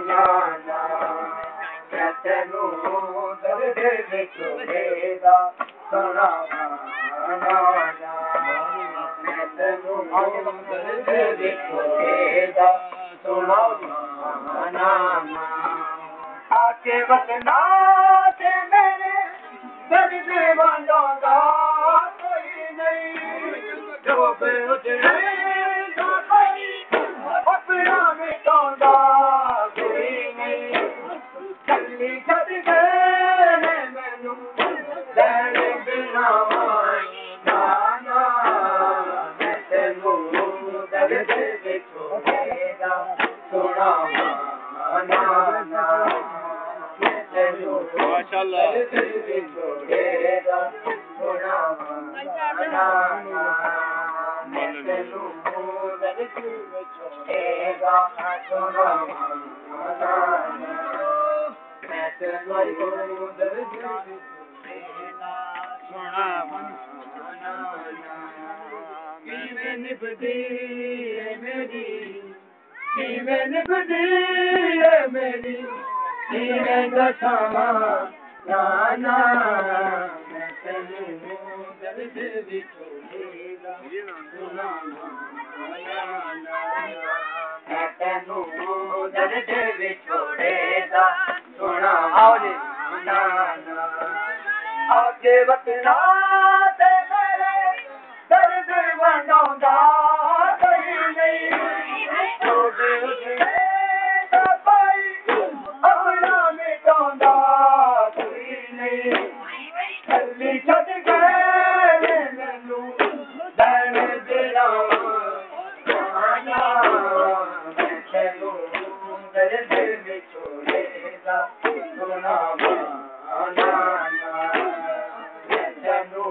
मैं तेनू दर्द विछोड़ेदा सुनावा मैं तेनू दर्द विछोड़ेदा सुनावा आके वतना ते मेरे दर्द वंडोदा कोई नहीं जो उजड़े अपना मिटांदा कोई नहीं चली छड़ गए मैनू लैण बिना नाना मैं तेनू दर्द विछोड़ेदा सुनावा नाना मैं तेनू माशाअल्लाह दर्द विछोड़ेदा सुनावा नाना मैं तेनू दर्द विछोड़ेदा सुनावा नाना मैं तेनू दर्द विछोड़ेदा सुनावा नाना किवें निभदी है मेरी किवें निभदी है मेरी किवें दसावां नाना मैं तेनू दर्द विछोड़ेदा सुनावा नाना मैं तेनू दर्द विछोड़ेदा सुनावा नाना आके वतना ते मेरे दर्द वंडोदा कोई नहीं छोड़े उजड़े पाई अपना मिटांदा कोई नहीं चली छड़ गए मैनू लैण बिना नाना मैं तेनू दर्द विछोड़ेदा सुनावा नाना मैं तेनू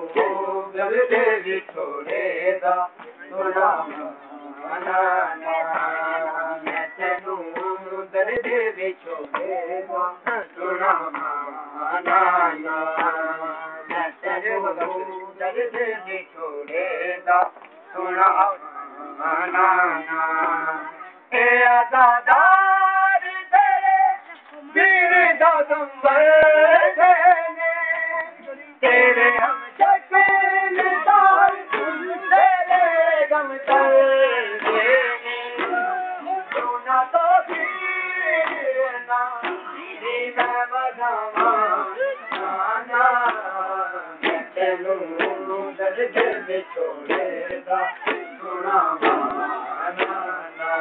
दर्द विछोड़ेदा सुनावा नाना मैं तेनू दर्द विछोड़ेदा सुनावा नाना मैं तेनू दर्द विछोड़ेदा सुनावा नाना ए आज़ादार तेरे वीर दा संबर तेरे हम शकील दार तेरे गम तेरे सोना तो पीना दी मैं बजावा नाना मैं तेनू दर्द विछोड़ेदा सुनावा नाना